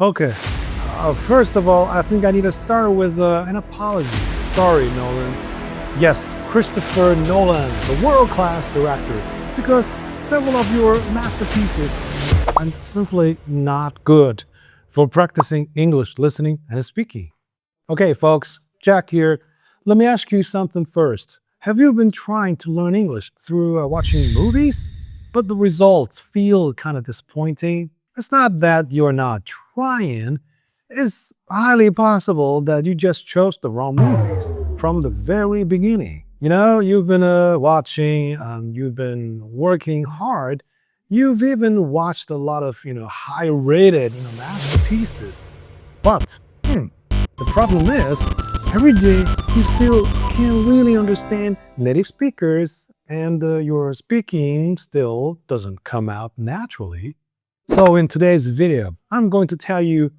Okay. First of all, I think I need to start with an apology. Sorry, Nolan. Yes, Christopher Nolan, the world-class director, because several of your masterpieces are simply not good for practicing English listening and speaking. Okay, folks, Jack here. Let me ask you something first. Have you been trying to learn English through watching movies, but the results feel kind of disappointing? It's not that you're not trying. It's highly possible that you just chose the wrong movies from the very beginning. You've been watching, you've been working hard. You've even watched a lot of, high-rated, masterpieces. But the problem is, every day you still can't really understand native speakers, and your speaking still doesn't come out naturally. So in today's video, I'm going to tell you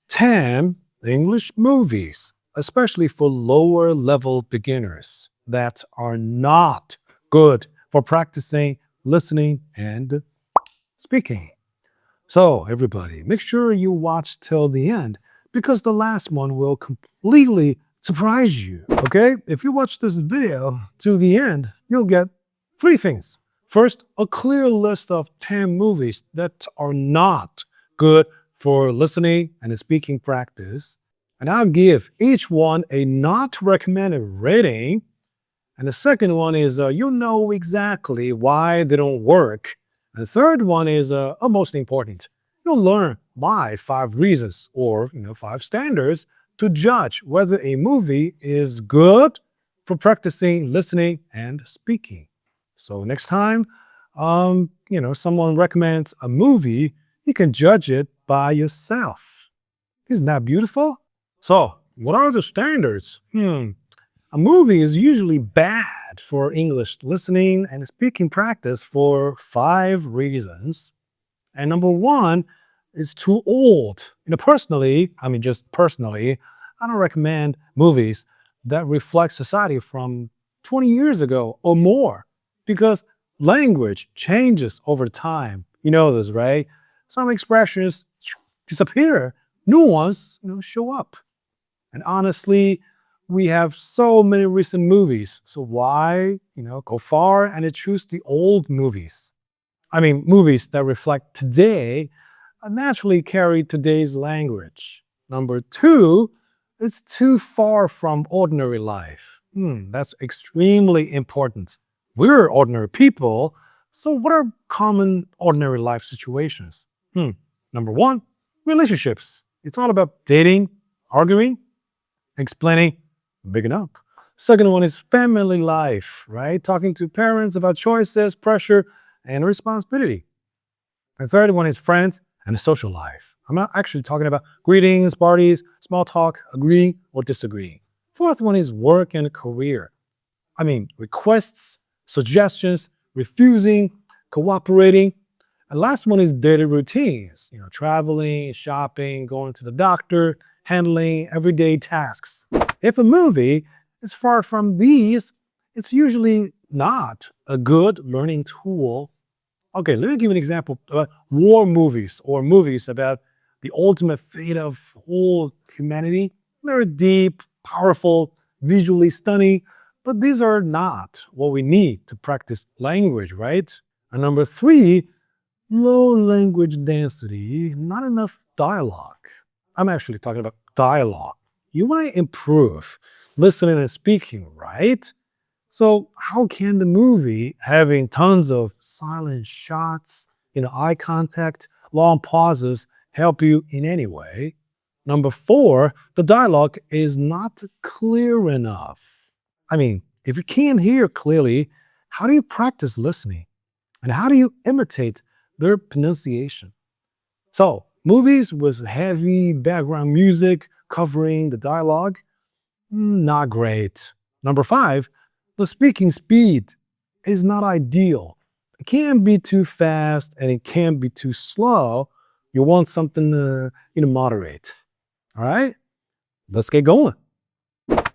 10 English movies, especially for lower level beginners, that are not good for practicing listening and speaking. So everybody, make sure you watch till the end because the last one will completely surprise you. Okay? If you watch this video to the end, you'll get three things. First, a clear list of 10 movies that are not good for listening and speaking practice. And I'll give each one a not recommended rating. And the second one is you'll know exactly why they don't work. And the third one is most important. You'll learn why 5 reasons or 5 standards to judge whether a movie is good for practicing listening and speaking. So next time, someone recommends a movie, you can judge it by yourself. Isn't that beautiful? So, what are the standards? A movie is usually bad for English listening and speaking practice for 5 reasons. And number one is too old. Just personally, I don't recommend movies that reflect society from 20 years ago or more because language changes over time. You know this, right? Some expressions disappear, new ones, show up. And honestly, we have so many recent movies. So why, go far and choose the old movies? Movies that reflect today naturally carry today's language. Number two, it's too far from ordinary life. That's extremely important. We're ordinary people, so what are common ordinary life situations? Number one, relationships. It's all about dating, arguing, explaining, big enough. Second one is family life, right? Talking to parents about choices, pressure, and responsibility. The third one is friends and a social life. I'm not actually talking about greetings, parties, small talk, agreeing or disagreeing. Fourth one is work and career. Requests, suggestions, refusing, cooperating. And last one is daily routines, traveling, shopping, going to the doctor, handling everyday tasks. If a movie is far from these, it's usually not a good learning tool. Okay, let me give you an example about war movies or movies about the ultimate fate of whole humanity. They're deep, powerful, visually stunning, but these are not what we need to practice language, right? And number three, low language density, not enough dialogue. I'm actually talking about dialogue. You want to improve listening and speaking, right? So how can the movie having tons of silent shots, eye contact, long pauses help you in any way? Number four, the dialogue is not clear enough. If you can't hear clearly, how do you practice listening? And how do you imitate their pronunciation? So, movies with heavy background music covering the dialogue, not great. Number five, the speaking speed is not ideal. It can't be too fast and it can't be too slow. You want something moderate. All right, let's get going.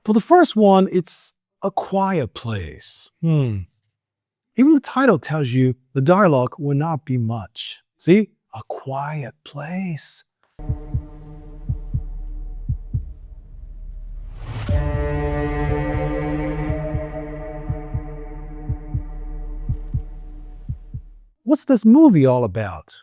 For the first one, it's A Quiet Place. Even the title tells you the dialogue will not be much. See? A quiet place. what's this movie all about?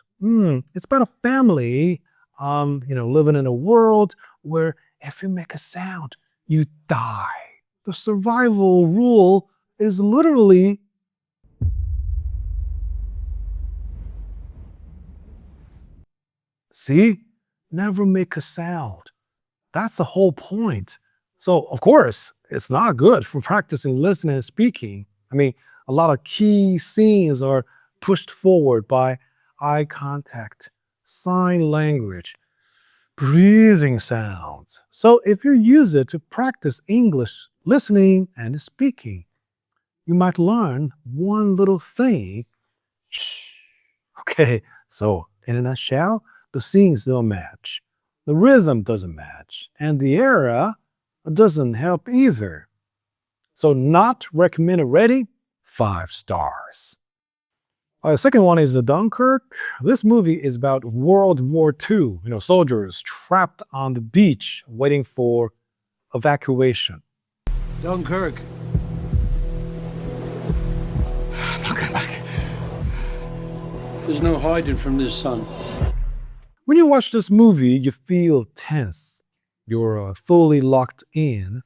It's about a family, living in a world where if you make a sound, you die. The survival rule is literally, see, never make a sound. That's the whole point. So, of course, it's not good for practicing listening and speaking. I mean, a lot of key scenes are pushed forward by eye contact, sign language, breathing sounds. So, if you use it to practice English listening and speaking, you might learn one little thing. Shh. Okay, so in a nutshell, the scenes don't match, the rhythm doesn't match, and the era doesn't help either. So, not recommended rating, 5 stars. The second one is the Dunkirk. This movie is about World War II. Soldiers trapped on the beach waiting for evacuation. Dunkirk. I'm not going back. There's no hiding from this sun. When you watch this movie, you feel tense. You're fully locked in.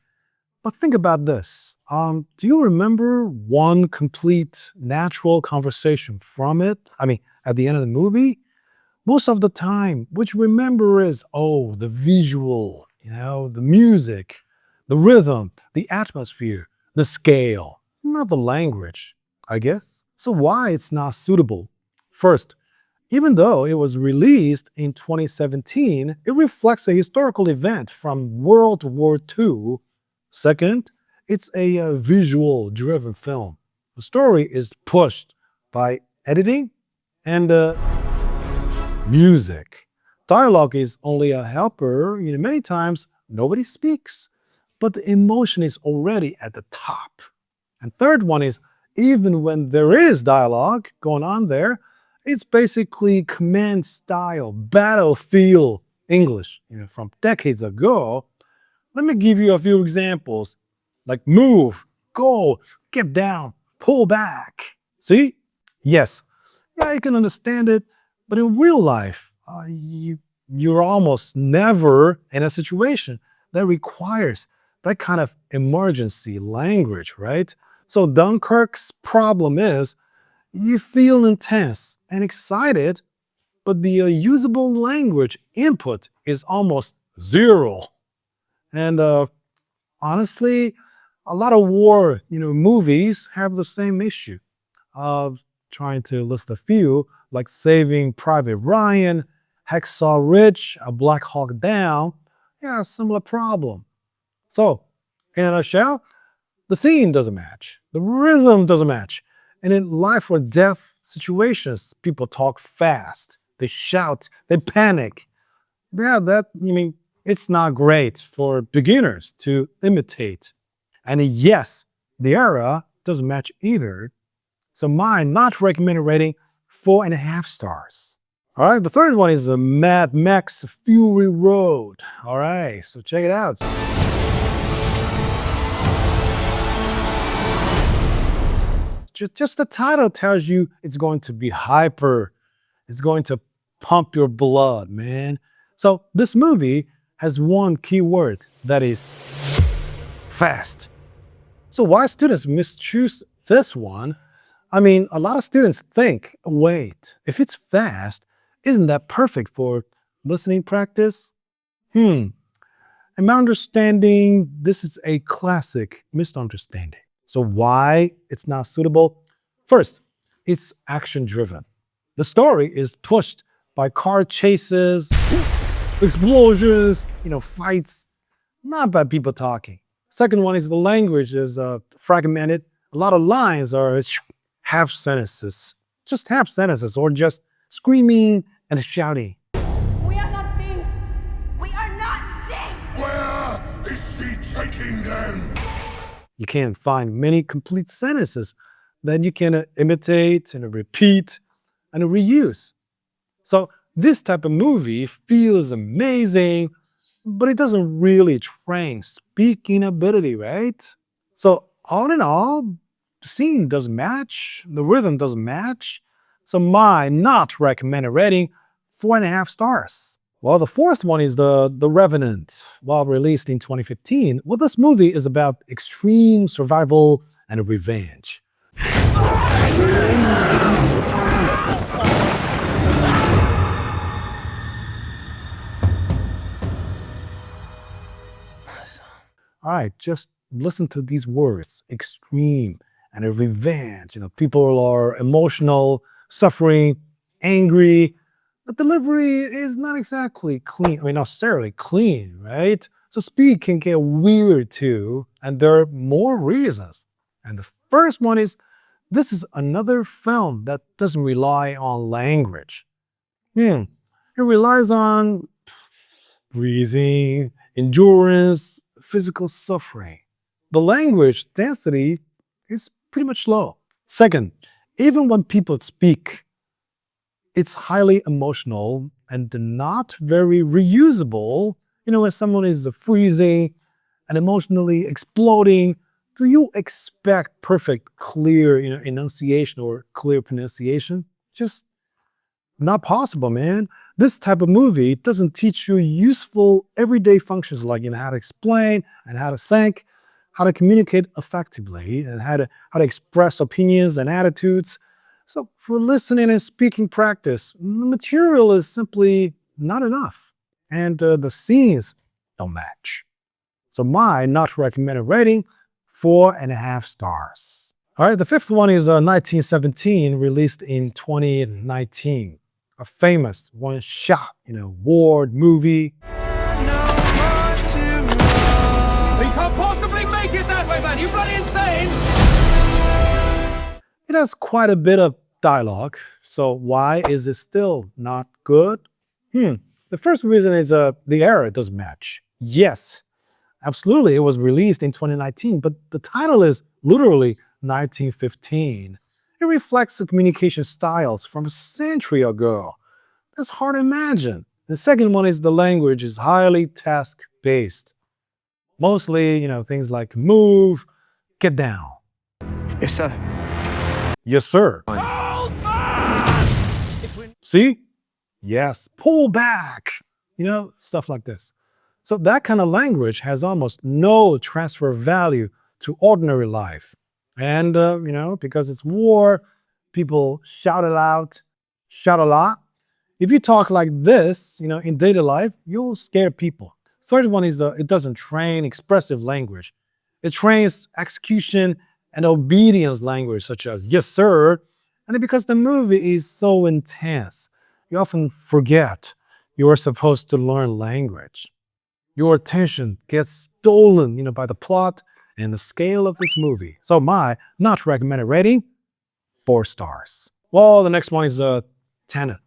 But think about this. Do you remember one complete natural conversation from it? I mean, at the end of the movie? Most of the time, what you remember is, oh, the visual, the music, the rhythm, the atmosphere, the scale, not the language, I guess. So why it's not suitable? First, even though it was released in 2017, it reflects a historical event from World War II. Second, it's a visual-driven film. The story is pushed by editing and music. Dialogue is only a helper. Many times, nobody speaks, but the emotion is already at the top. And third one is, even when there is dialogue going on there, it's basically command style, battlefield English, from decades ago. Let me give you a few examples, like move, go, get down, pull back. See? Yes, yeah, you can understand it, but in real life, you're almost never in a situation that requires that kind of emergency language, right? So Dunkirk's problem is you feel intense and excited, but the usable language input is almost zero. And honestly, a lot of war, movies have the same issue. Trying to list a few, like Saving Private Ryan, Hacksaw Ridge, A Black Hawk Down. Yeah, similar problem. So, in a nutshell, the scene doesn't match, the rhythm doesn't match, and in life or death situations, people talk fast, they shout, they panic. Yeah, it's not great for beginners to imitate. And yes, the era doesn't match either. So mine not recommended rating, 4.5 stars. All right, the third one is the Mad Max Fury Road. All right, so check it out. Just the title tells you it's going to be hyper. It's going to pump your blood, man. So this movie has one key word, that is fast. So why students mischoose this one? I mean, a lot of students think, wait, if it's fast, isn't that perfect for listening practice? In my understanding, this is a classic misunderstanding. So why it's not suitable? First, it's action-driven. The story is pushed by car chases, explosions, fights, not by people talking. Second one is the language is fragmented. A lot of lines are half sentences, just half sentences, or just screaming and shouting. We are not things. We are not things. Where is she taking them? You can't find many complete sentences that you can imitate and repeat and reuse. So this type of movie feels amazing, but it doesn't really train speaking ability, right? So all in all, the scene doesn't match, the rhythm doesn't match, So my not recommended rating, 4.5 stars. Well, the fourth one is the Revenant. Well, released in 2015. Well, this movie is about extreme survival and revenge. All right, just listen to these words: extreme and a revenge. People are emotional, suffering, angry. The delivery is not exactly clean. I mean, not necessarily clean, right? So speed can get weird too, and there are more reasons. And the first one is this is another film that doesn't rely on language. It relies on breathing, endurance, physical suffering. The language density is pretty much low. Second, even when people speak, it's highly emotional and not very reusable. When someone is freezing and emotionally exploding, do you expect perfect, clear, enunciation or clear pronunciation? Just not possible, man. This type of movie doesn't teach you useful everyday functions like how to explain and how to think, how to communicate effectively, and how to express opinions and attitudes. So for listening and speaking practice, the material is simply not enough, and the scenes don't match. So my not recommended rating, 4.5 stars. All right, the fifth one is 1917, released in 2019. A famous one-shot, war movie. You can't possibly make it that way, man! You bloody insane! It has quite a bit of dialogue, so why is it still not good? The first reason is the era doesn't match. Yes, absolutely, it was released in 2019, but the title is literally 1915. It reflects the communication styles from a century ago. That's hard to imagine. The second one is the language is highly task-based. Mostly, things like move, get down. Yes, sir. Yes, sir. See? Yes, pull back. Stuff like this. So that kind of language has almost no transfer value to ordinary life. And, because it's war, people shout it out, shout a lot. If you talk like this, in daily life, you'll scare people. Third one is it doesn't train expressive language. It trains execution and obedience language, such as yes, sir. And because the movie is so intense, you often forget you are supposed to learn language. Your attention gets stolen, by the plot and the scale of this movie. So my not recommended rating, 4 stars. Well, the next one is Tenet.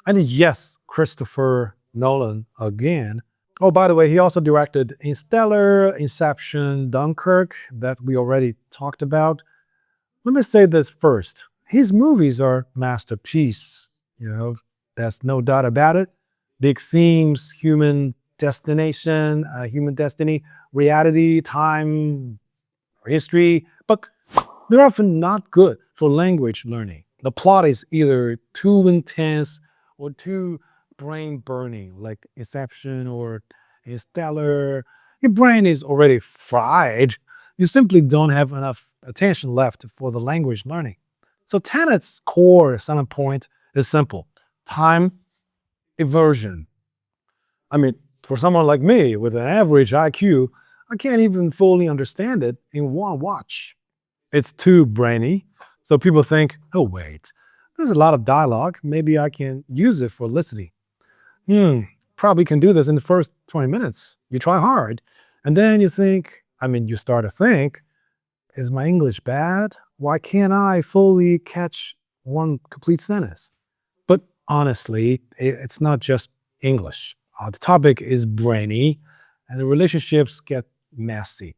And yes, Christopher Nolan again. Oh, by the way, he also directed Interstellar, Inception, Dunkirk, that we already talked about. Let me say this first. His movies are masterpieces. There's no doubt about it. Big themes, human destination, human destiny, reality, time, history, but they're often not good for language learning. The plot is either too intense or too brain-burning, like Inception or Interstellar. Your brain is already fried. You simply don't have enough attention left for the language learning. So Tenet's core selling point is simple: time evasion. I mean, for someone like me with an average IQ, I can't even fully understand it in one watch. It's too brainy, so people think, oh wait, there's a lot of dialogue, maybe I can use it for listening. Probably can do this in the first 20 minutes. You try hard, and then you start to think, is my English bad? Why can't I fully catch one complete sentence? But honestly, it's not just English. The topic is brainy, and the relationships get messy.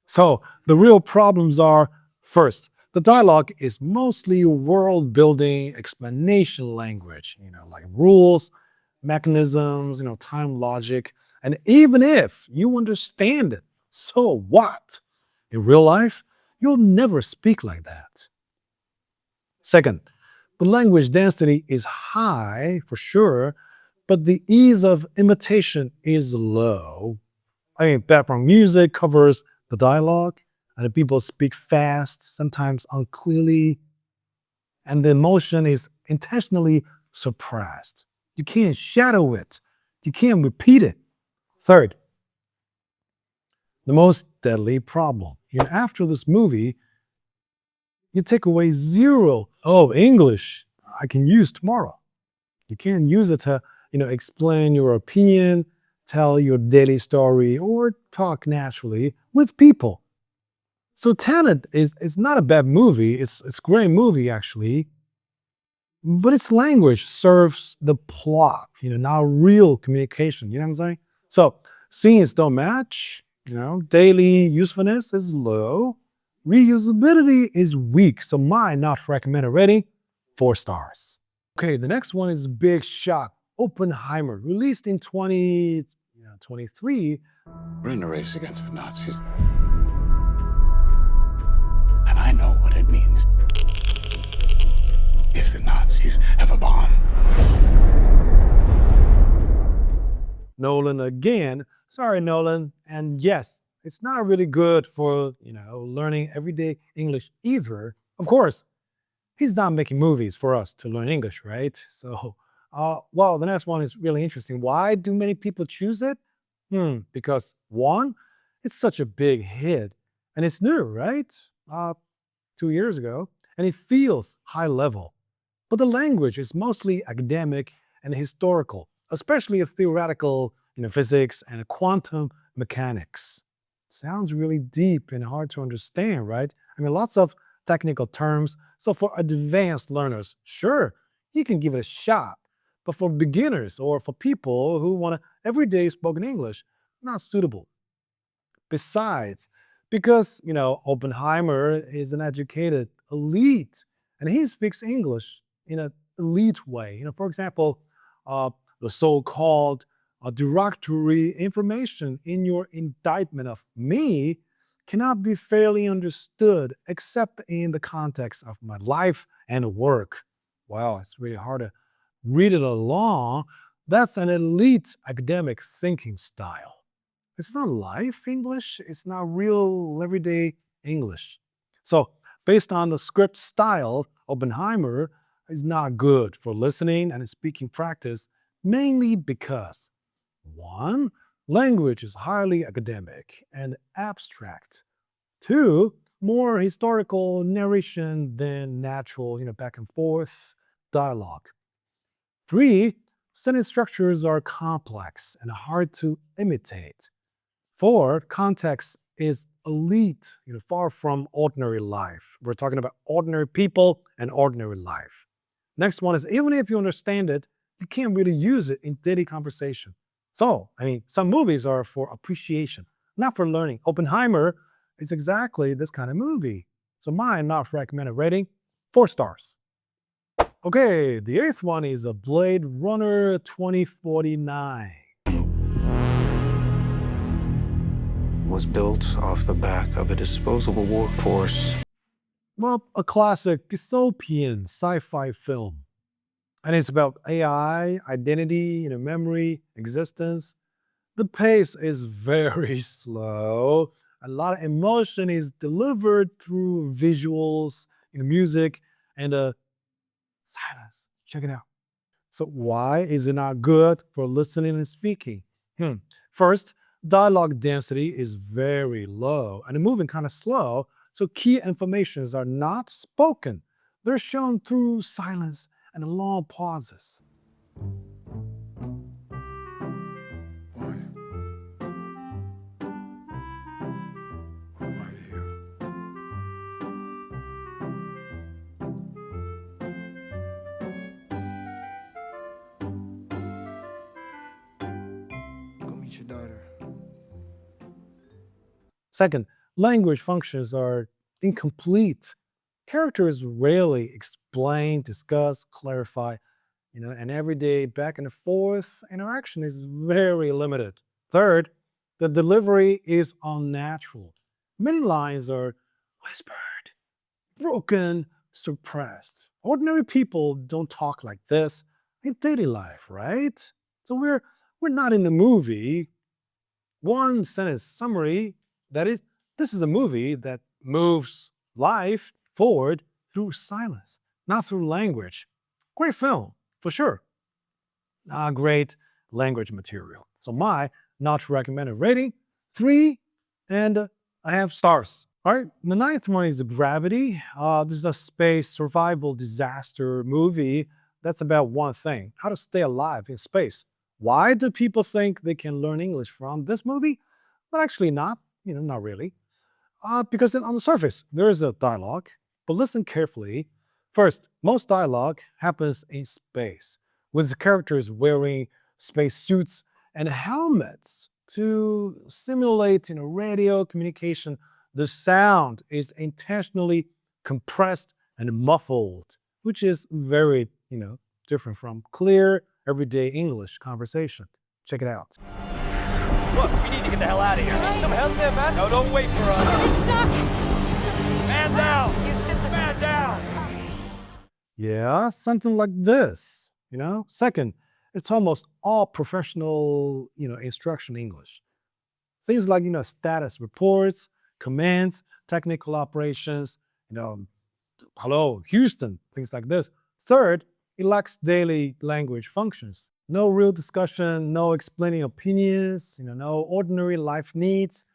So the real problems are, first, the dialogue is mostly world-building explanation language, like rules, mechanisms, time logic. And even if you understand it, so what? In real life, you'll never speak like that. Second, The language density is high, for sure, but the ease of imitation is low. I mean, background music covers the dialogue, and the people speak fast, sometimes unclearly, and the emotion is intentionally suppressed. You can't shadow it, you can't repeat it. Third, the most deadly problem. After this movie, you take away zero of English I can use tomorrow. You can't use it to, explain your opinion, tell your daily story, or talk naturally with people. So Tenet is not a bad movie. It's a great movie actually, but its language serves the plot, not real communication. You know what I'm saying? So scenes don't match. Daily usefulness is low. Reusability is weak. So mine not recommended rating, 4 stars. Okay, the next one is Big Shot. Oppenheimer, released in 2023. We're in a race against the Nazis. And I know what it means if the Nazis have a bomb. Nolan again. Sorry, Nolan. And yes, it's not really good for, learning everyday English either. Of course, he's not making movies for us to learn English, right? So, well, the next one is really interesting. Why do many people choose it? Because one, it's such a big hit and it's new, right? 2 years ago, and it feels high level. But the language is mostly academic and historical, especially theoretical, physics and quantum mechanics. Sounds really deep and hard to understand, right? I mean, lots of technical terms. So for advanced learners, sure, you can give it a shot. But for beginners or for people who want everyday spoken English, not suitable. Besides, because, Oppenheimer is an educated elite and he speaks English in an elite way. For example, the so-called derogatory information in your indictment of me cannot be fairly understood except in the context of my life and work. Wow, it's really hard to read it along. That's an elite academic thinking style. It's not life English. It's not real everyday English. So, based on the script style, Oppenheimer is not good for listening and speaking practice, mainly because one, language is highly academic and abstract. Two, more historical narration than natural, back and forth dialogue. Three, sentence structures are complex and hard to imitate. Four, context is elite, far from ordinary life. We're talking about ordinary people and ordinary life. Next one is, even if you understand it, you can't really use it in daily conversation. So, some movies are for appreciation, not for learning. Oppenheimer is exactly this kind of movie. So mine not recommended rating, 4 stars. Okay, the eighth one is a Blade Runner 2049. Was built off the back of a disposable workforce. Well, a classic dystopian sci-fi film. And it's about AI, identity, memory, existence. The pace is very slow. A lot of emotion is delivered through visuals, music, and silence. Check it out. So why is it not good for listening and speaking? First, dialogue density is very low and moving kind of slow, so key informations are not spoken. They're shown through silence and long pauses. Why? Why here? Go meet your daughter. Second, language functions are incomplete. Characters rarely explain, discuss, clarify, and everyday back and forth interaction is very limited. Third, the delivery is unnatural. Many lines are whispered, broken, suppressed, Ordinary people don't talk like this in daily life, right? So we're not in the movie. One sentence summary, that is, this is a movie that moves life forward through silence, not through language. Great film, for sure. Great language material. So my not recommended rating, 3 and a half stars. All right, the ninth one is Gravity. This is a space survival disaster movie that's about one thing: how to stay alive in space. Why do people think they can learn English from this movie? But actually not, not really. Because on the surface, there is a dialogue, but listen carefully. First, most dialogue happens in space, with the characters wearing space suits and helmets to simulate radio communication. The sound is intentionally compressed and muffled, which is very, different from clear, everyday English conversation. Check it out. Look, we need to get the hell out of here. Need some help there, man? No, don't wait for us. Man down! Man down! Yeah, something like this, Second, it's almost all professional, instruction English. Things like, status reports, commands, technical operations, hello, Houston, things like this. Third, it lacks daily language functions. No real discussion, no explaining opinions, no ordinary life needs.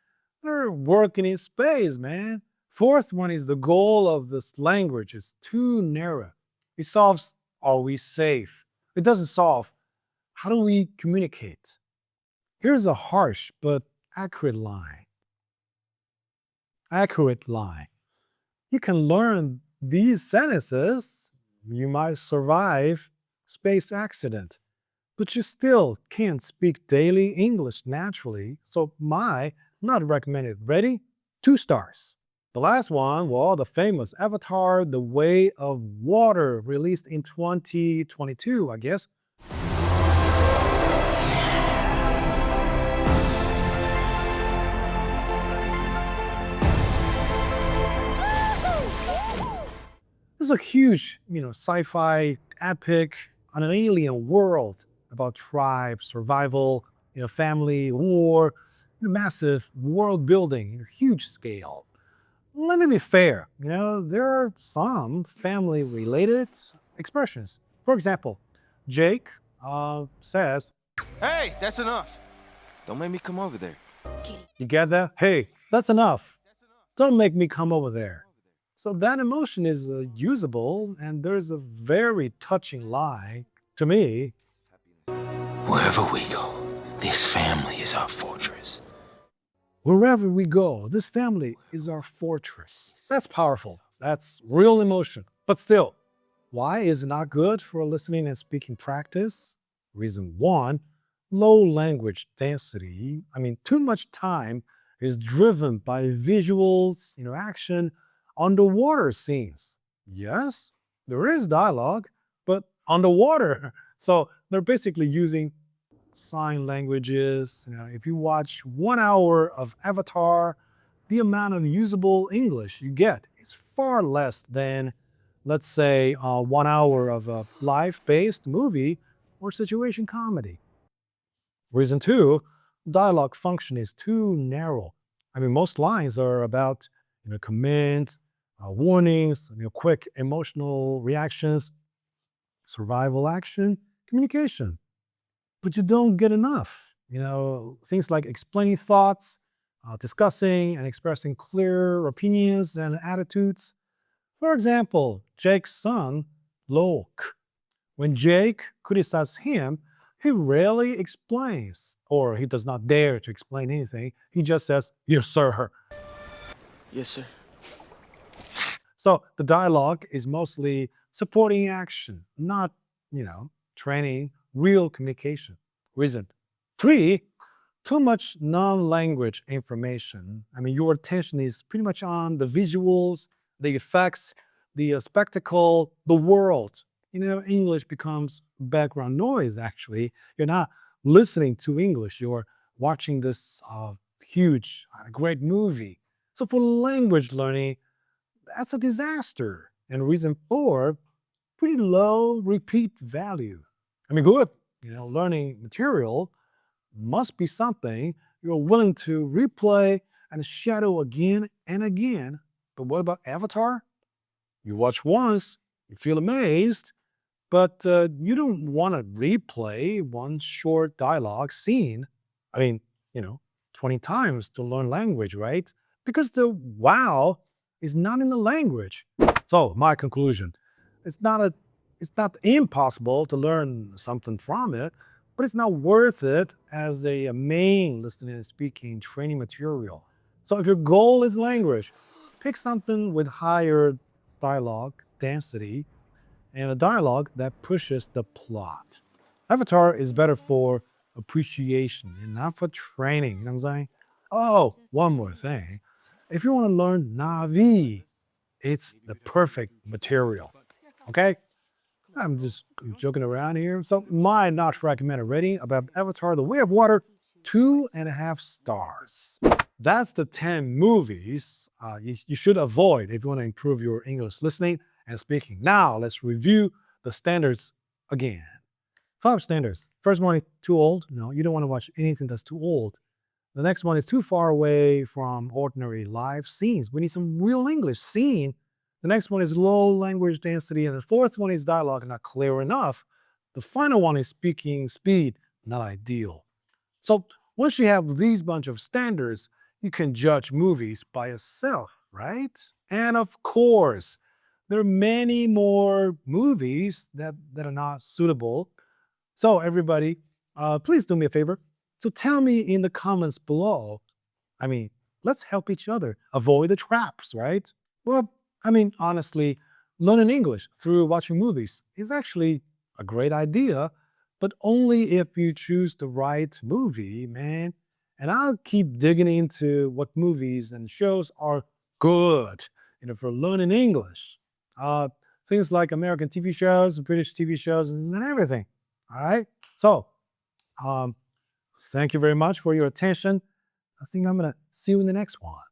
They're working in space, man. Fourth one is the goal of this language is too narrow. It solves, are we safe? It doesn't solve, how do we communicate? Here's a harsh but accurate line. Accurate line. You can learn these sentences, you might survive space accident, but you still can't speak daily English naturally. So my not recommended. Ready? 2 stars. The last one, well, the famous Avatar, The Way of Water, released in 2022, I guess. This is a huge, sci-fi epic on an alien world about tribe, survival, family, war, massive world building, huge scale. Let me be fair, there are some family-related expressions. For example, Jake says, Hey, that's enough. Don't make me come over there. you get that? Hey, that's enough. Don't make me come over there. So that emotion is usable, and there's a very touching line to me. Wherever we go, this family is our fortress. Wherever we go, this family is our fortress. That's powerful. That's real emotion. But still, why is it not good for listening and speaking practice? Reason 1, low language density. Too much time is driven by visuals, action, underwater scenes. Yes, there is dialogue, but underwater. So they're basically using sign languages. If you watch 1 hour of Avatar, the amount of usable English you get is far less than, let's say, 1 hour of a life-based movie or situation comedy. Reason 2, dialogue function is too narrow. Most lines are about, commands, warnings, quick emotional reactions, survival action, communication. But you don't get enough. Things like explaining thoughts, discussing and expressing clear opinions and attitudes. For example, Jake's son, Locke. When Jake criticizes him, he rarely explains, or he does not dare to explain anything. He just says, "Yes, sir." Yes, sir. So the dialogue is mostly supporting action, not, training real communication. Reason 3, too much non-language information. Your attention is pretty much on the visuals, the effects, the spectacle, the world. English becomes background noise, actually. You're not listening to English. You're watching this huge, great movie. So for language learning, that's a disaster. And reason 4, pretty low repeat value. I mean, good, learning material must be something you're willing to replay and shadow again and again. But what about Avatar? You watch once, you feel amazed, but you don't want to replay one short dialogue scene. I mean, you know, 20 times to learn language, right? Because the wow is not in the language. So, my conclusion, it's not a it's not impossible to learn something from it, but it's not worth it as a main listening and speaking training material. So if your goal is language, pick something with higher dialogue density and a dialogue that pushes the plot. Avatar is better for appreciation and not for training. You know what I'm saying? Oh, one more thing. If you want to learn Navi, it's the perfect material. Okay? I'm just joking around here. So, my not recommended rating about Avatar The Way of Water, 2.5 stars. That's the 10 movies you should avoid if you want to improve your English listening and speaking. Now, let's review the standards again. 5 standards. First one is too old. No, you don't want to watch anything that's too old. The next one is too far away from ordinary live scenes. We need some real English scene. The next one is low language density. And the fourth one is dialogue not clear enough. The final one is speaking speed, not ideal. So once you have these bunch of standards, you can judge movies by yourself, right? And of course, there are many more movies that are not suitable. So everybody, please do me a favor. So tell me in the comments below. I mean, let's help each other avoid the traps, right? Well, I mean, honestly, learning English through watching movies is actually a great idea, but only if you choose the right movie, man. And I'll keep digging into what movies and shows are good, for learning English. Uh, Things like American TV shows, British TV shows, and everything. All right. So, um, thank you very much for your attention. I think I'm gonna see you in the next one.